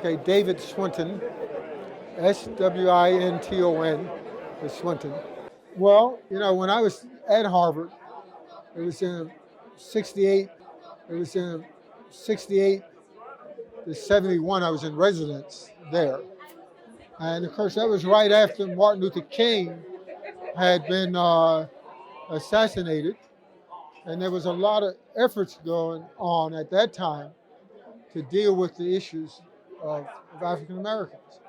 Okay, David Swinton, Swinton, is Swinton. Well, when I was at Harvard, it was in 68, it was in 68 to 71, I was in residence there. And of course, that was right after Martin Luther King had been assassinated. And there was a lot of efforts going on at that time to deal with the issues of African Americans.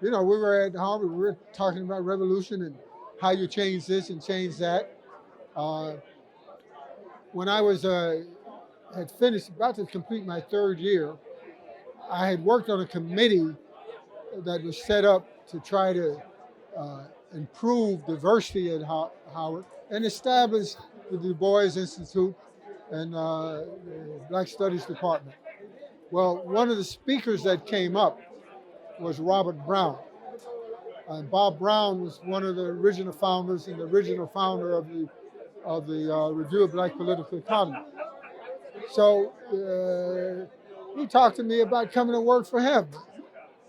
We were at Harvard, we were talking about revolution and how you change this and change that. When I was had finished, about to complete my third year, I had worked on a committee that was set up to try to improve diversity at Howard and establish the Du Bois Institute and the Black Studies Department. Well, one of the speakers that came up was Robert Brown. Bob Brown was one of the original founders and the original founder of the Review of Black Political Economy. So he talked to me about coming to work for him.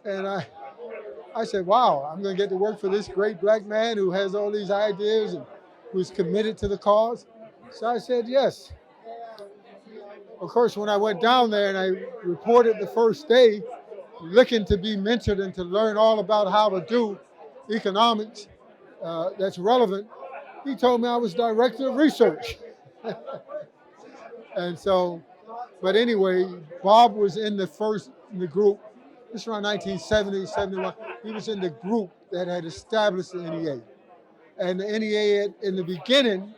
And I said, wow, I'm going to get to work for this great black man who has all these ideas and who's committed to the cause. So I said, yes. Of course, when I went down there and I reported the first day, looking to be mentored and to learn all about how to do economics that's relevant, he told me I was director of research. And so, but anyway, Bob was in the group, this was around 1970, 71. He was in the group that had established the NEA. And the NEA, in the beginning,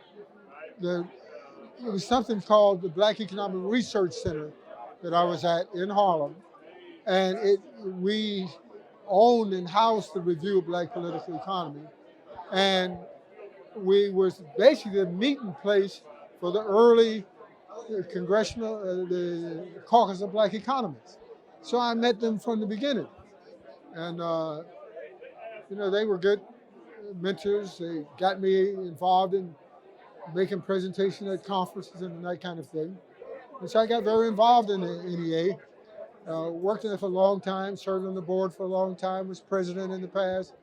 it was something called the Black Economic Research Center that I was at in Harlem. And we owned and housed the Review of Black Political Economy. And we was basically the meeting place for the early congressional, the caucus of black economists. So I met them from the beginning. And, they were good mentors. They got me involved in making presentations at conferences and that kind of thing. And so I got very involved in the NEA. Worked in it for a long time, served on the board for a long time, was president in the past.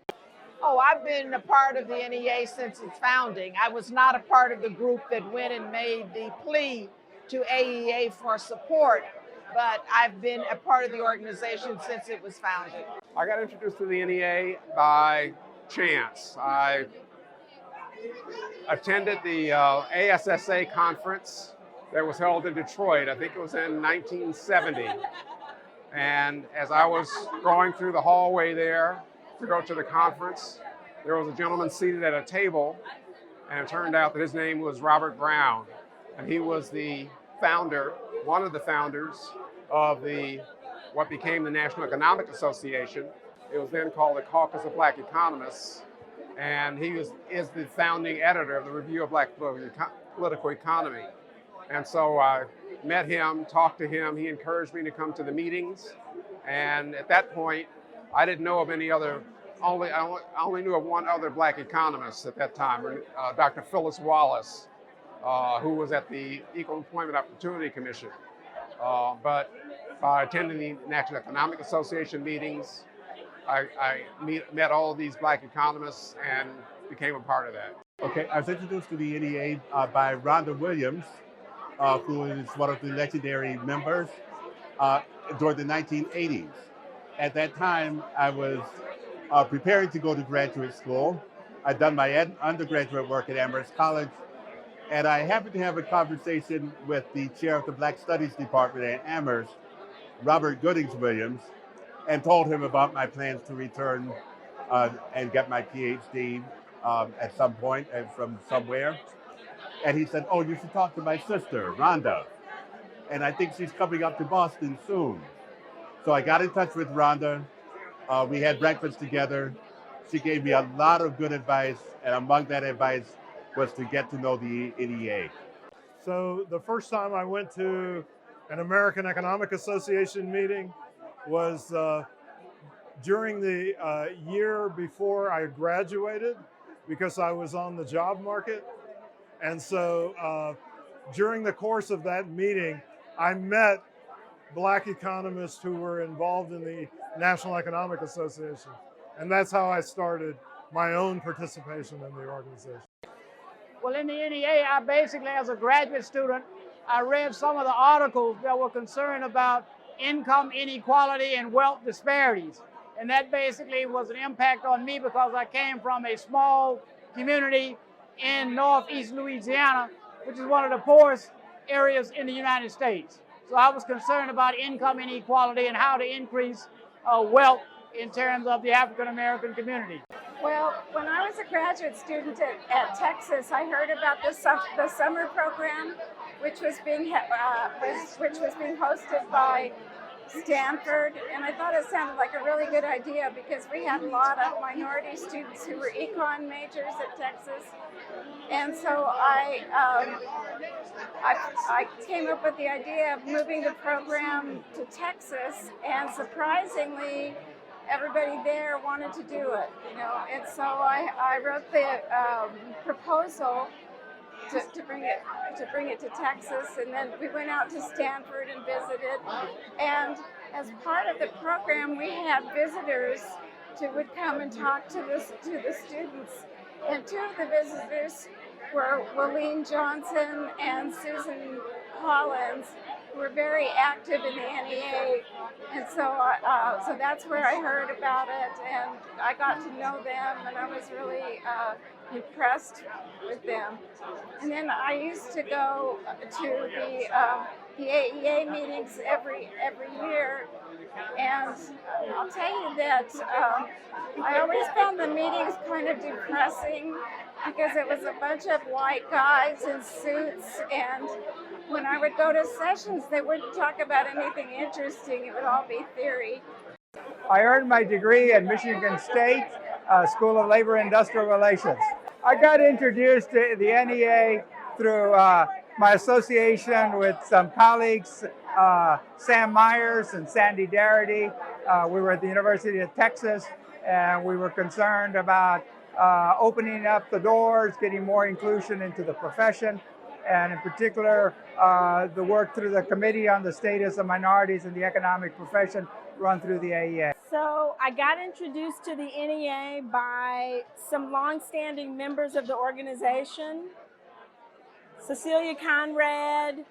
Oh, I've been a part of the NEA since its founding. I was not a part of the group that went and made the plea to AEA for support, but I've been a part of the organization since it was founded. I got introduced to the NEA by chance. I attended the ASSA conference that was held in Detroit. I think it was in 1970. And as I was going through the hallway there to go to the conference, there was a gentleman seated at a table, and it turned out that his name was Robert Brown. And he was the founder, one of the founders of what became the National Economic Association. It was then called the Caucus of Black Economists. And he is the founding editor of the Review of Black Political Economy. And so I met him, talked to him. He encouraged me to come to the meetings. And at that point, I didn't know of any other, I only knew of one other black economist at that time, Dr. Phyllis Wallace, who was at the Equal Employment Opportunity Commission. But by attending the National Economic Association meetings, I met all of these black economists and became a part of that. Okay, I was introduced to the NEA by Rhonda Williams, who is one of the legendary members during the 1980s. At that time, I was preparing to go to graduate school. I'd done my undergraduate work at Amherst College, and I happened to have a conversation with the chair of the Black Studies Department at Amherst, Robert Goodings Williams, and told him about my plans to return and get my Ph.D. At some point and from somewhere. And he said, oh, you should talk to my sister, Rhonda. And I think she's coming up to Boston soon. So I got in touch with Rhonda. We had breakfast together. She gave me a lot of good advice, and among that advice was to get to know the NEA. So the first time I went to an American Economic Association meeting was during the year before I graduated, because I was on the job market. And so during the course of that meeting, I met black economists who were involved in the National Economic Association. And that's how I started my own participation in the organization. Well, in the NEA, I basically, as a graduate student, I read some of the articles that were concerned about income inequality and wealth disparities. And that basically was an impact on me because I came from a small community in northeast Louisiana, which is one of the poorest areas in the United States. So I was concerned about income inequality and how to increase wealth in terms of the African American community. Well, when I was a graduate student at Texas, I heard about the summer program, which was being hosted by Stanford, and I thought it sounded like a really good idea because we had a lot of minority students who were econ majors at Texas, and so I came up with the idea of moving the program to Texas, and surprisingly, everybody there wanted to do it, you know, and so I wrote the proposal to bring it to Texas, and then we went out to Stanford and visited. And as part of the program, we had visitors would come and talk to the students. And two of the visitors were Willene Johnson and Susan Collins, who were very active in the NEA. And so that's where I heard about it, and I got to know them, and I was really impressed with them. And then I used to go to the AEA meetings every year, and I'll tell you that I always found the meetings kind of depressing because it was a bunch of white guys in suits, and when I would go to sessions, they wouldn't talk about anything interesting. It would all be theory. I earned my degree at Michigan State School of Labor and Industrial Relations. I got introduced to the NEA through my association with some colleagues, Sam Myers and Sandy Darity. We were at the University of Texas, and we were concerned about opening up the doors, getting more inclusion into the profession, and in particular, the work through the Committee on the Status of Minorities in the Economic Profession run through the AEA. So I got introduced to the NEA by some longstanding members of the organization, Cecilia Conrad,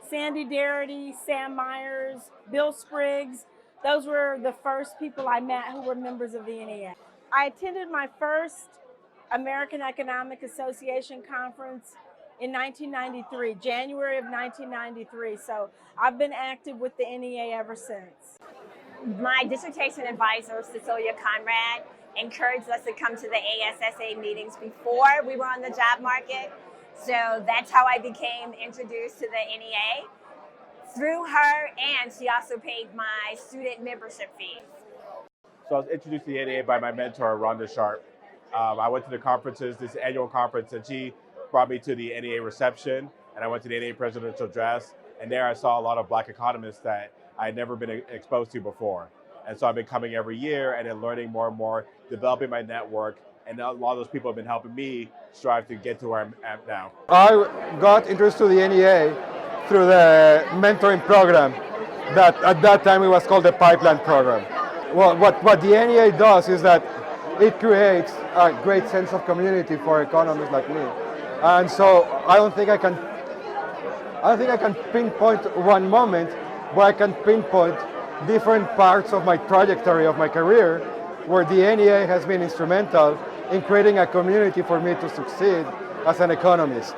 Sandy Darity, Sam Myers, Bill Spriggs. Those were the first people I met who were members of the NEA. I attended my first American Economic Association conference in 1993, January of 1993. So I've been active with the NEA ever since. My dissertation advisor, Cecilia Conrad, encouraged us to come to the ASSA meetings before we were on the job market. So that's how I became introduced to the NEA through her, and she also paid my student membership fee. So I was introduced to the NEA by my mentor, Rhonda Sharpe. I went to the conferences, this annual conference, and she brought me to the NEA reception, and I went to the NEA presidential address, and there I saw a lot of Black economists that I had never been exposed to before. And so I've been coming every year and then learning more and more, developing my network, and a lot of those people have been helping me strive to get to where I'm at now. I got introduced to the NEA through the mentoring program that at that time it was called the Pipeline Program. Well, what the NEA does is that it creates a great sense of community for economists like me. And so I don't think I can pinpoint one moment, but I can pinpoint different parts of my trajectory of my career where the NEA has been instrumental in creating a community for me to succeed as an economist.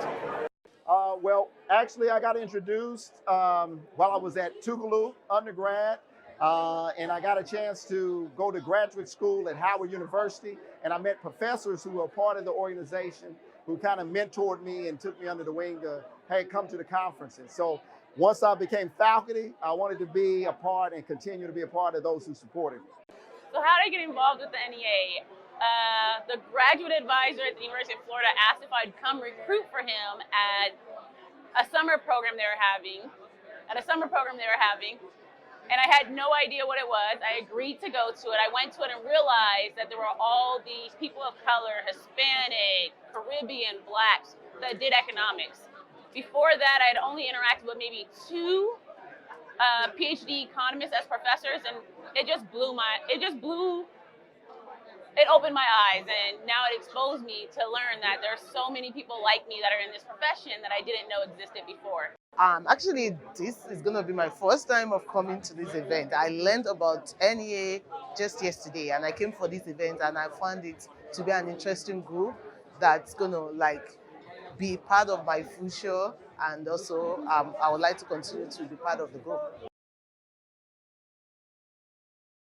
Well, actually, I got introduced while I was at Tougaloo undergrad, and I got a chance to go to graduate school at Howard University, and I met professors who were part of the organization who kind of mentored me and took me under the wing to, hey, come to the conferences. So once I became faculty, I wanted to be a part and continue to be a part of those who supported me. So how did I get involved with the NEA? The graduate advisor at the University of Florida asked if I'd come recruit for him at a summer program they were having, and I had no idea what it was. I agreed to go to it. I went to it and realized that there were all these people of color, Hispanic, Caribbean, Blacks, that did economics. Before that, I had only interacted with maybe two PhD economists as professors, and it opened my eyes, and now it exposed me to learn that there's so many people like me that are in this profession that I didn't know existed before. Actually, this is going to be my first time of coming to this event. I learned about NEA just yesterday, and I came for this event, and I found it to be an interesting group that's going to be part of my future, and also I would like to continue to be part of the group.